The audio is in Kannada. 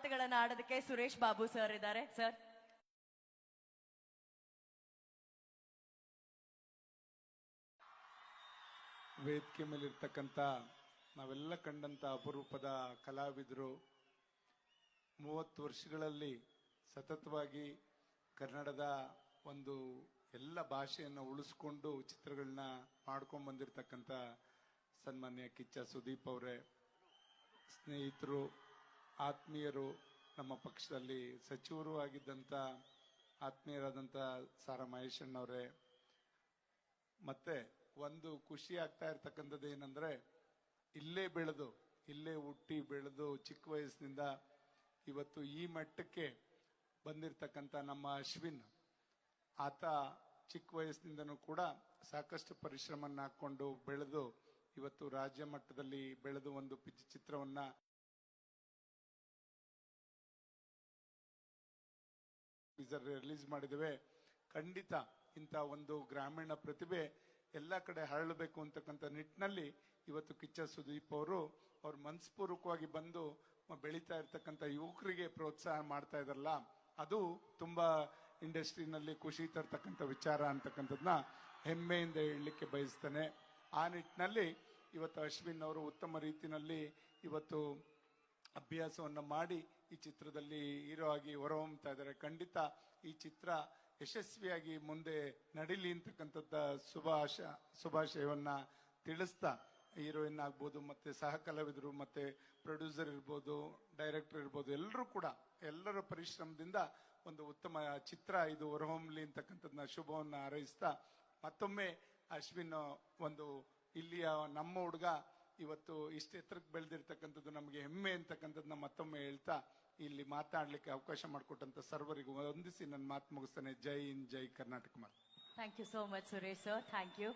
ಮಾತುಗಳನ್ನ ಆಡೋದಕ್ಕೆ ಸುರೇಶ್ ಬಾಬು ಸರ್ ಇದ್ದಾರೆ. ಸರ್, ವೇದಿಕೆ ಮೇಲಿರ್ತಕ್ಕಂಥ ನಾವೆಲ್ಲ ಕಂಡಂತ ಅಪರೂಪದ ಕಲಾವಿದರು 30 ವರ್ಷಗಳಲ್ಲಿ ಸತತವಾಗಿ ಕನ್ನಡದ ಒಂದು ಎಲ್ಲ ಭಾಷೆಯನ್ನು ಉಳಿಸ್ಕೊಂಡು ಚಿತ್ರಗಳನ್ನ ಮಾಡ್ಕೊಂಡು ಬಂದಿರತಕ್ಕಂಥ ಸನ್ಮಾನ್ಯ ಕಿಚ್ಚ ಸುದೀಪ್ ಅವರೇ, ಸ್ನೇಹಿತರು, ಆತ್ಮೀಯರು, ನಮ್ಮ ಪಕ್ಷದಲ್ಲಿ ಸಚಿವರು ಆಗಿದ್ದಂಥ ಆತ್ಮೀಯರಾದಂಥ ಸಾರಾ ಮಹೇಶಣ್ಣವರೇ, ಮತ್ತೆ ಒಂದು ಖುಷಿ ಆಗ್ತಾ ಇರ್ತಕ್ಕಂಥದ್ದು ಏನಂದ್ರೆ ಇಲ್ಲೇ ಬೆಳೆದು ಇಲ್ಲೇ ಹುಟ್ಟಿ ಬೆಳೆದು ಚಿಕ್ಕ ವಯಸ್ಸಿನಿಂದ ಇವತ್ತು ಈ ಮಟ್ಟಕ್ಕೆ ಬಂದಿರತಕ್ಕಂಥ ನಮ್ಮ ಅಶ್ವಿನ್, ಆತ ಚಿಕ್ಕ ವಯಸ್ಸಿನಿಂದನೂ ಕೂಡ ಸಾಕಷ್ಟು ಪರಿಶ್ರಮವನ್ನು ಹಾಕೊಂಡು ಬೆಳೆದು ಇವತ್ತು ರಾಜ್ಯ ಮಟ್ಟದಲ್ಲಿ ಬೆಳೆದು ಒಂದು ಚಿತ್ರವನ್ನ ರಿಲೀಸ್ ಮಾಡಿದ್ದೇವೆ. ಖಂಡಿತ ಇಂಥ ಒಂದು ಗ್ರಾಮೀಣ ಪ್ರತಿಭೆ ಎಲ್ಲ ಕಡೆ ಹರಳಬೇಕು ಅಂತಕ್ಕಂಥ ನಿಟ್ಟಿನಲ್ಲಿ ಇವತ್ತು ಕಿಚ್ಚ ಸುದೀಪ್ ಅವರು ಅವ್ರ ಮನಸ್ಪೂರ್ವಕವಾಗಿ ಬಂದು ಬೆಳೀತಾ ಇರ್ತಕ್ಕಂಥ ಯುವಕರಿಗೆ ಪ್ರೋತ್ಸಾಹ ಮಾಡ್ತಾ ಇದಾರಲ್ಲ, ಅದು ತುಂಬಾ ಇಂಡಸ್ಟ್ರಿನಲ್ಲಿ ಖುಷಿ ತರ್ತಕ್ಕಂಥ ವಿಚಾರ ಅಂತಕ್ಕಂಥದ್ನ ಹೆಮ್ಮೆಯಿಂದ ಹೇಳಲಿಕ್ಕೆ ಬಯಸ್ತೇನೆ. ಆ ನಿಟ್ಟಿನಲ್ಲಿ ಇವತ್ತು ಅಶ್ವಿನ್ ಅವರು ಉತ್ತಮ ರೀತಿಯಲ್ಲಿ ಇವತ್ತು ಅಭ್ಯಾಸವನ್ನ ಮಾಡಿ ಈ ಚಿತ್ರದಲ್ಲಿ ಹೀರೋ ಆಗಿ ಹೊರಹೊಮ್ಮತಾ ಇದ್ದಾರೆ. ಖಂಡಿತ ಈ ಚಿತ್ರ ಯಶಸ್ವಿಯಾಗಿ ಮುಂದೆ ನಡೀಲಿ ಅಂತಕ್ಕಂಥದ್ದ ಶುಭಾಶಯವನ್ನ ತಿಳಿಸ್ತಾ, ಹೀರೋಯಿನ್ ಆಗ್ಬೋದು, ಮತ್ತೆ ಸಹ ಕಲಾವಿದರು, ಮತ್ತೆ ಪ್ರೊಡ್ಯೂಸರ್ ಇರ್ಬೋದು, ಡೈರೆಕ್ಟರ್ ಇರ್ಬೋದು, ಎಲ್ಲರೂ ಕೂಡ ಎಲ್ಲರ ಪರಿಶ್ರಮದಿಂದ ಒಂದು ಉತ್ತಮ ಚಿತ್ರ ಇದು ಹೊರಹೊಮ್ಮಲಿ ಅಂತಕ್ಕಂಥದ್ದನ್ನ ಶುಭವನ್ನ ಹಾರೈಸ್ತಾ, ಮತ್ತೊಮ್ಮೆ ಅಶ್ವಿನ್ ಒಂದು ಇಲ್ಲಿಯ ನಮ್ಮ ಹುಡುಗ ಇವತ್ತು ಇಷ್ಟು ಎತ್ತರಕ್ಕೆ ಬೆಳೆದಿರ್ತಕ್ಕಂಥದ್ದು ನಮಗೆ ಹೆಮ್ಮೆ ಅಂತಕ್ಕಂಥದ್ದನ್ನ ಮತ್ತೊಮ್ಮೆ ಹೇಳ್ತಾ ಇಲ್ಲಿ ಮಾತಾಡ್ಲಿಕ್ಕೆ ಅವಕಾಶ ಮಾಡಿಕೊಟ್ಟಂತ ಸರ್ವರಿಗೂ ವಂದಿಸಿ ನನ್ನ ಮಾತು ಮುಗಿಸ್ತೇನೆ. ಜೈ ಹಿಂದ್, ಜೈ ಕರ್ನಾಟಕ ಮಾತು. Thank you so much Suresh sir, thank you.